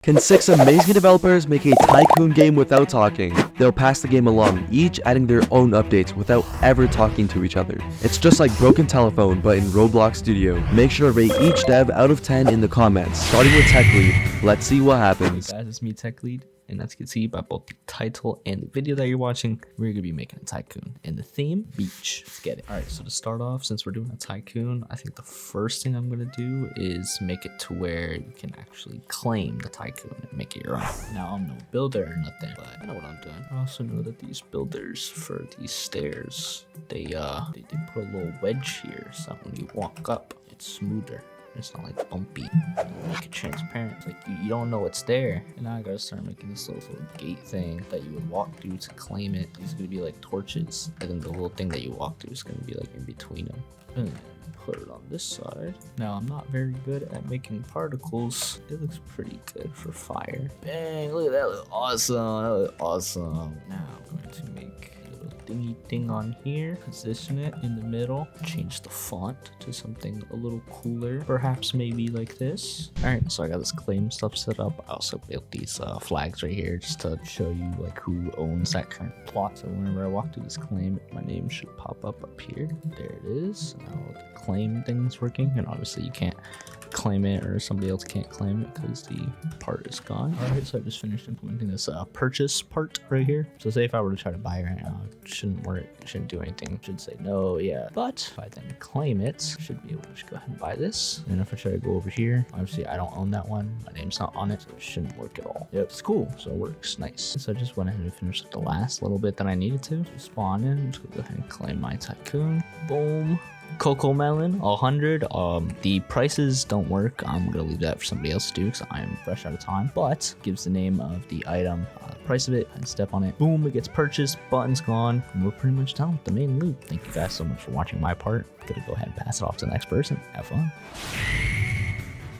Can 6 amazing developers make a Tycoon game without talking? They'll pass the game along, each adding their own updates without ever talking to each other. It's just like Broken Telephone, but in Roblox Studio. Make sure to rate each dev out of 10 in the comments, starting with Tekleed. Let's see what happens. Hey guys, it's me, Tekleed, and as you can see by both the title and the video that you're watching, we're going to be making a Tycoon. And the theme, beach. Let's get it. Alright, so to start off, since we're doing a Tycoon, I think the first thing I'm going to do is make it to where you can actually claim the Tycoon and make it your own. Now, I'm no builder or nothing, but I know what I'm doing. I also know that these builders for these stairs, they put a little wedge here, so when you walk up, it's smoother. It's not like bumpy. Make it transparent. It's like you don't know it's there. And now I gotta start making this little gate thing that you would walk through to claim it. It's gonna be like torches. And then the little thing that you walk through is gonna be like in between them. And put it on this side. Now I'm not very good at making particles. It looks pretty good for fire. Bang! Look at that. Look awesome. That looks awesome. Now I'm going to make thingy thing on here, position it in the middle, change the font to something a little cooler, perhaps maybe like this. All right, so I got this claim stuff set up. I also built these flags right here just to show you like who owns that current plot. So whenever I walk through this claim, my name should pop up here. There it is. Now the claim thing's working, and obviously you can't claim it or somebody else can't claim it because the part is gone. All right, so I just finished implementing this purchase part right here. So say if I were to try to buy it right now, it shouldn't work, it shouldn't do anything. It should say no, yeah. But if I then claim it, I should be able to just go ahead and buy this. And if I try to go over here, obviously I don't own that one. My name's not on it, so it shouldn't work at all. Yep, it's cool, so it works, nice. So I just went ahead and finished the last little bit that I needed to. Just spawn in, just go ahead and claim my Tycoon. Boom. Cocoa melon 100. The prices don't work. I'm gonna leave that for somebody else to do because I'm fresh out of time, but gives the name of the item, price of it, and step on it, boom, it gets purchased, button's gone, and we're pretty much done with the main loop. Thank you guys so much for watching my part. I'm gonna go ahead and pass it off to the next person. Have fun.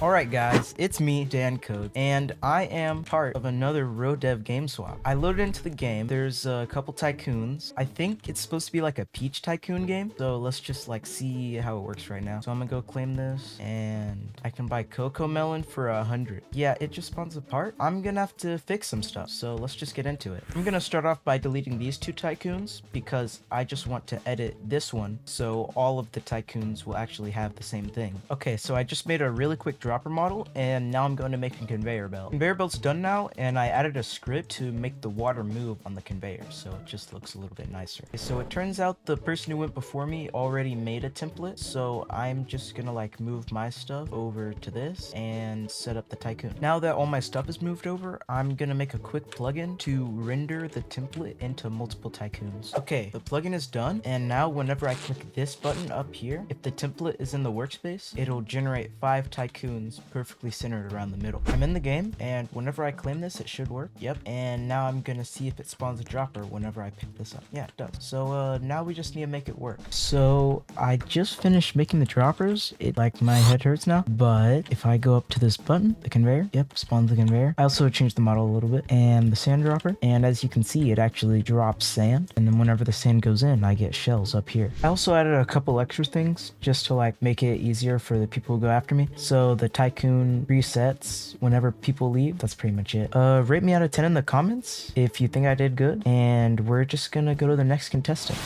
Alright guys, it's me, DanCodes, and I am part of another RoDev game swap. I loaded into the game, there's a couple tycoons. I think it's supposed to be like a peach tycoon game, so let's just like see how it works right now. So I'm gonna go claim this, and I can buy cocoa melon for 100. Yeah, it just spawns a part. I'm gonna have to fix some stuff, so let's just get into it. I'm gonna start off by deleting these two tycoons because I just want to edit this one so all of the tycoons will actually have the same thing. Okay, so I just made a really quick dropper model, and now I'm going to make a conveyor belt. Conveyor belt's done now, and I added a script to make the water move on the conveyor, so it just looks a little bit nicer. Okay, so it turns out the person who went before me already made a template, so I'm just gonna like move my stuff over to this and set up the tycoon. Now that all my stuff is moved over, I'm gonna make a quick plugin to render the template into multiple tycoons. Okay, the plugin is done, and now whenever I click this button up here, if the template is in the workspace, it'll generate 5 tycoons perfectly centered around the middle. I'm in the game, and whenever I claim this, it should work. Yep, and now I'm gonna see if it spawns a dropper whenever I pick this up. Yeah, it does. So now we just need to make it work. So I just finished making the droppers. It like my head hurts now, but if I go up to this button, the conveyor, yep, spawns the conveyor. I also changed the model a little bit, and the sand dropper, and as you can see, it actually drops sand, and then whenever the sand goes in, I get shells up here. I also added a couple extra things just to like make it easier for the people who go after me. So the Tycoon resets whenever people leave. That's pretty much it. Rate me out of 10 in the comments if you think I did good, and we're just gonna go to the next contestant.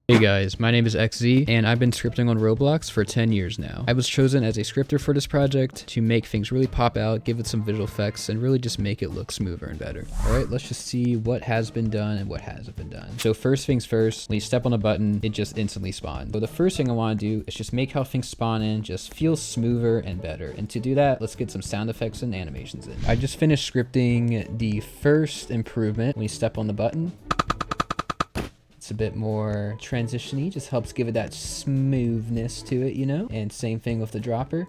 Hey guys, my name is XZ, and I've been scripting on Roblox for 10 years now. I was chosen as a scripter for this project to make things really pop out, give it some visual effects, and really just make it look smoother and better. Alright, let's just see what has been done and what hasn't been done. So first things first, when you step on a button, it just instantly spawns. So the first thing I want to do is just make how things spawn in just feel smoother and better. And to do that, let's get some sound effects and animations in. I just finished scripting the first improvement. When you step on the button, it's a bit more transition-y, just helps give it that smoothness to it, you know? And same thing with the dropper.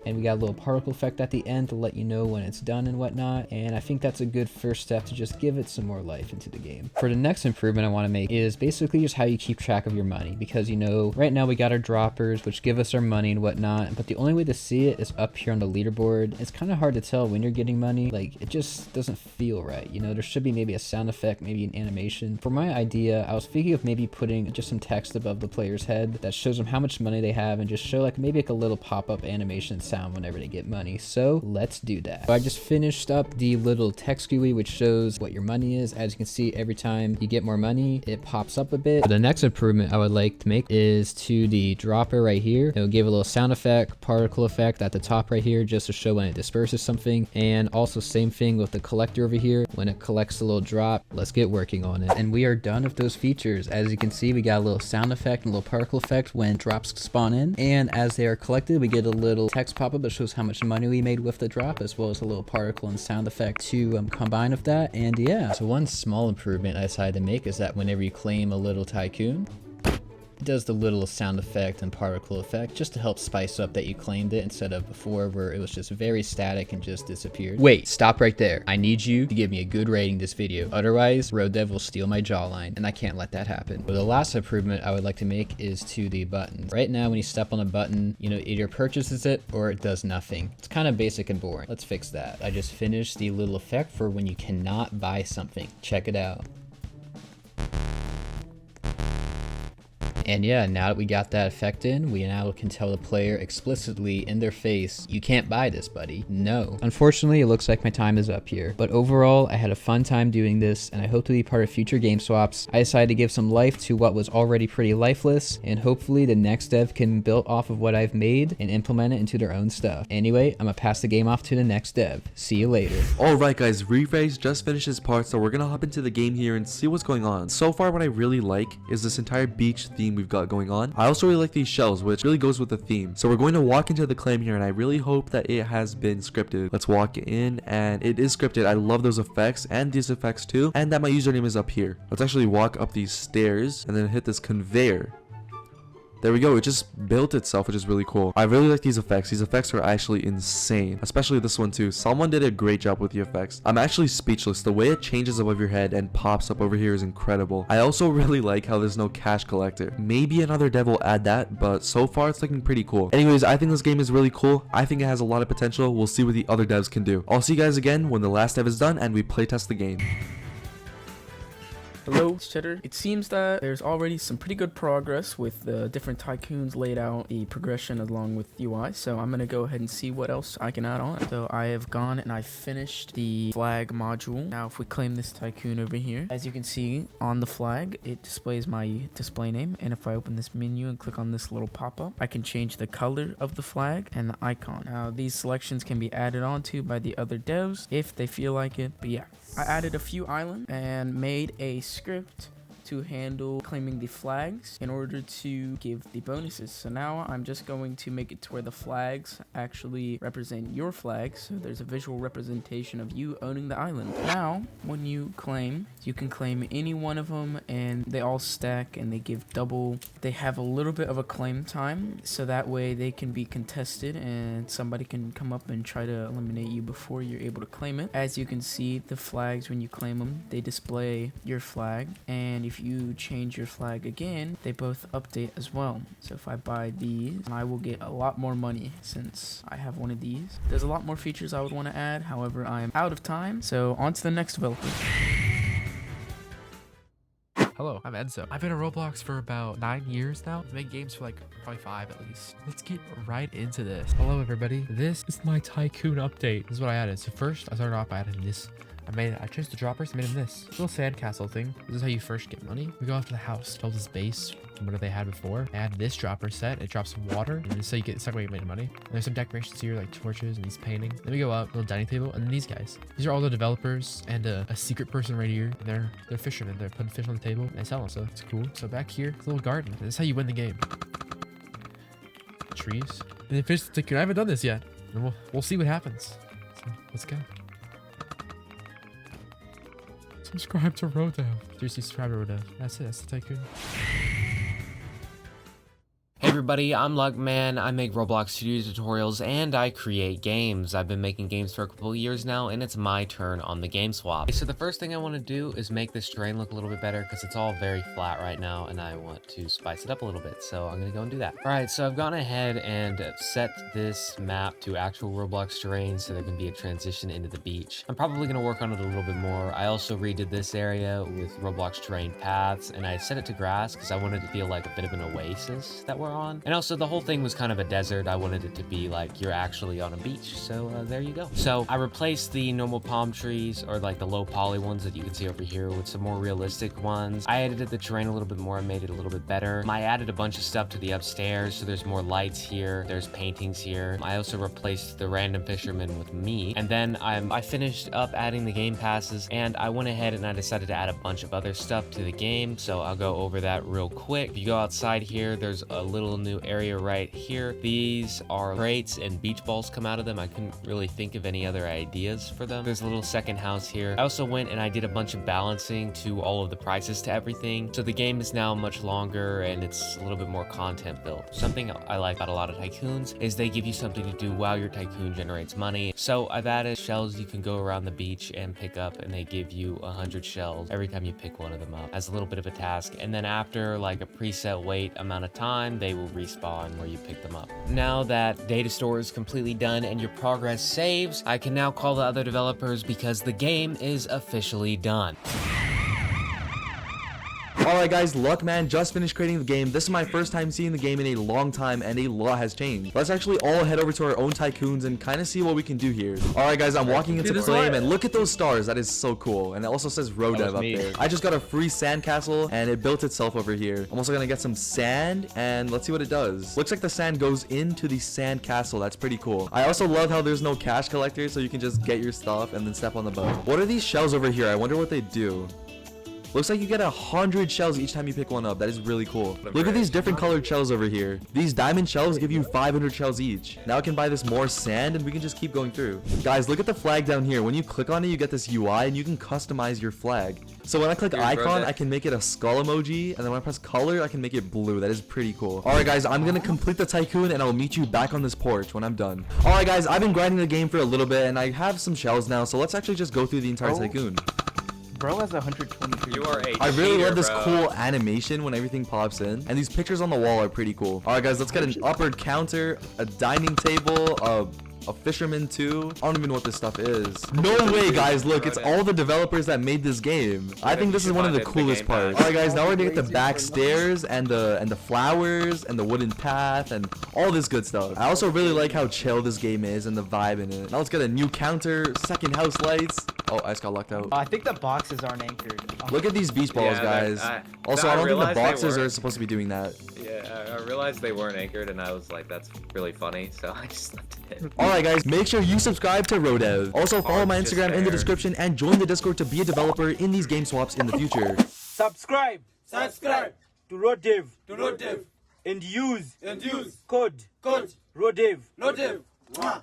And we got a little particle effect at the end to let you know when it's done and whatnot. And I think that's a good first step to just give it some more life into the game. For the next improvement I want to make is basically just how you keep track of your money. Because, you know, right now we got our droppers, which give us our money and whatnot. But the only way to see it is up here on the leaderboard. It's kind of hard to tell when you're getting money. Like, it just doesn't feel right. You know, there should be maybe a sound effect, maybe an animation. For my idea, I was thinking of maybe putting just some text above the player's head that shows them how much money they have and just show like maybe like a little pop-up animation sound sound whenever they get money. So let's do that. So I just finished up the little text GUI which shows what your money is. As you can see, every time you get more money, it pops up a bit. The next improvement I would like to make is to the dropper right here. It'll give a little sound effect, particle effect at the top right here, just to show when it disperses something. And also same thing with the collector over here. When it collects a little drop, let's get working on it. And we are done with those features. As you can see, we got a little sound effect and a little particle effect when drops spawn in. And as they are collected, we get a little text pop-up that shows how much money we made with the drop, as well as a little particle and sound effect to combine with that. And yeah, so one small improvement I decided to make is that whenever you claim a little tycoon, it does the little sound effect and particle effect just to help spice up that you claimed it, instead of before where it was just very static and just disappeared. Wait, stop right there. I need you to give me a good rating this video. Otherwise, RoDev will steal my jawline, and I can't let that happen. But the last improvement I would like to make is to the buttons. Right now, when you step on a button, you know, it either purchases it or it does nothing. It's kind of basic and boring. Let's fix that. I just finished the little effect for when you cannot buy something. Check it out. And yeah, now that we got that effect in, we now can tell the player explicitly in their face, you can't buy this, buddy. No. Unfortunately, it looks like my time is up here. But overall, I had a fun time doing this, and I hope to be part of future game swaps. I decided to give some life to what was already pretty lifeless, and hopefully the next dev can build off of what I've made and implement it into their own stuff. Anyway, I'm gonna pass the game off to the next dev. See you later. Alright guys, Refrays just finished his part, so we're gonna hop into the game here and see what's going on. So far, what I really like is this entire beach theme we've got going on. I also really like these shells, which really goes with the theme. So we're going to walk into the claim here, and I really hope that it has been scripted. Let's walk in, and it is scripted. I love those effects and these effects too, and that my username is up here. Let's actually walk up these stairs and then hit this conveyor. There we go. It just built itself, which is really cool. I really like these effects. These effects are actually insane, especially this one too. Someone did a great job with the effects. I'm actually speechless. The way it changes above your head and pops up over here is incredible. I also really like how there's no cash collector. Maybe another dev will add that, but so far it's looking pretty cool. Anyways, I think this game is really cool. I think it has a lot of potential. We'll see what the other devs can do. I'll see you guys again when the last dev is done and we playtest the game. Hello, it's Cheddar. It seems that there's already some pretty good progress with the different tycoons laid out, the progression along with UI, so I'm gonna go ahead and see what else I can add on. So I have gone and I finished the flag module. Now if we claim this tycoon over here, as you can see on the flag, it displays my display name, and if I open this menu and click on this little pop-up, I can change the color of the flag and the icon. Now these selections can be added onto by the other devs if they feel like it, but yeah. I added a few islands and made a script to handle claiming the flags in order to give the bonuses. So now I'm just going to make it to where the flags actually represent your flags, so there's a visual representation of you owning the island. Now when you claim, you can claim any one of them, and they all stack and they give double. They have a little bit of a claim time, so that way they can be contested and somebody can come up and try to eliminate you before you're able to claim it. As you can see, the flags, when you claim them, they display your flag, and if you change your flag again, they both update as well. So if I buy these, I will get a lot more money since I have one of these. There's a lot more features I would want to add, however I am out of time, so on to the next developer. Hello, I'm Enzo. I've been on Roblox for about 9 years now. I've made games for like probably 5 at least. Let's get right into this. Hello everybody. This is my tycoon update. This is what I added. So first I started off by adding this. I changed the droppers, made them this little sandcastle thing. This is how you first get money. We go off to the house, build this base from what they had before. Add this dropper set. It drops water, and this is how you get the second way you made money. And there's some decorations here like torches and these paintings. Then we go up, little dining table, and then these guys. These are all the developers and a secret person right here. And they're fishermen. They're putting fish on the table and they sell them, so it's cool. So back here, it's a little garden. And this is how you win the game. Trees. And then fish tycoon. I haven't done this yet. And we'll see what happens. So let's go. Subscribe to RoDev. Seriously, subscribe to RoDev. That's it. That's the tycoon. Hey everybody, I'm Luckman. I make Roblox studio tutorials and I create games. I've been making games for a couple of years now, and it's my turn on the game swap. So the first thing I want to do is make this terrain look a little bit better because it's all very flat right now and I want to spice it up a little bit. So I'm going to go and do that. Alright, so I've gone ahead and set this map to actual Roblox terrain so there can be a transition into the beach. I'm probably going to work on it a little bit more. I also redid this area with Roblox terrain paths, and I set it to grass because I wanted it to feel like a bit of an oasis that we're on. on. And also the whole thing was kind of a desert. I wanted it to be like you're actually on a beach. So there you go. So I replaced the normal palm trees, or like the low poly ones that you can see over here, with some more realistic ones. I edited the terrain a little bit more and made it a little bit better. I added a bunch of stuff to the upstairs, so there's more lights here, there's paintings here. I also replaced the random fisherman with me, and then I finished up adding the game passes, and I went ahead and I decided to add a bunch of other stuff to the game, so I'll go over that real quick. If you go outside here, there's a little new area right here. These are crates and beach balls come out of them. I couldn't really think of any other ideas for them. There's a little second house here. I also went and I did a bunch of balancing to all of the prices to everything, so the game is now much longer and it's a little bit more content built. Something I like about a lot of tycoons is they give you something to do while your tycoon generates money. So I've added shells you can go around the beach and pick up, and they give you 100 shells every time you pick one of them up as a little bit of a task. And then after like a preset wait amount of time, they will respawn where you pick them up. Now that data store is completely done and your progress saves, I can now call the other developers because the game is officially done. Alright guys, Luckman just finished creating the game. This is my first time seeing the game in a long time, and a lot has changed. Let's actually all head over to our own tycoons and kind of see what we can do here. Alright guys, I'm walking into the frame, and look at those stars. That is so cool. And it also says RoDev up there. I just got a free sandcastle, and it built itself over here. I'm also gonna get some sand, and let's see what it does. Looks like the sand goes into the sandcastle. That's pretty cool. I also love how there's no cash collector, so you can just get your stuff and then step on the boat. What are these shells over here? I wonder what they do. Looks like you get 100 shells each time you pick one up. That is really cool. Look at these different colored shells over here. These diamond shells give you 500 shells each. Now I can buy this more sand and we can just keep going through. Guys, look at the flag down here. When you click on it, you get this UI and you can customize your flag. So when I click icon, I can make it a skull emoji, and then when I press color, I can make it blue. That is pretty cool. Alright guys, I'm gonna complete the tycoon and I'll meet you back on this porch when I'm done. Alright guys, I've been grinding the game for a little bit and I have some shells now, so let's actually just go through the entire tycoon. Bro has 123. You are a I really cheater, love this bro. cool animation when everything pops in, and these pictures on the wall are pretty cool. All right guys, let's get an upward counter, a dining table, a fisherman too. I don't even know what this stuff is. No way guys, look, it's all the developers that made this game. I think this is one of the coolest parts. All right guys, now we're gonna get the back stairs and the flowers and the wooden path and all this good stuff. I also really like how chill this game is and the vibe in it. Now let's get a new counter, second house lights. Oh, I just got locked out. I think the boxes aren't anchored. Look at these beach balls, guys. Also, I don't think the boxes are supposed to be doing that. Yeah, I realized they weren't anchored, and I was like, that's really funny, so I just left it in. Alright guys, make sure you subscribe to RoDev. Also follow my Instagram in the description and join the Discord to be a developer in these game swaps in the future. Subscribe to RoDev, and use code RoDev.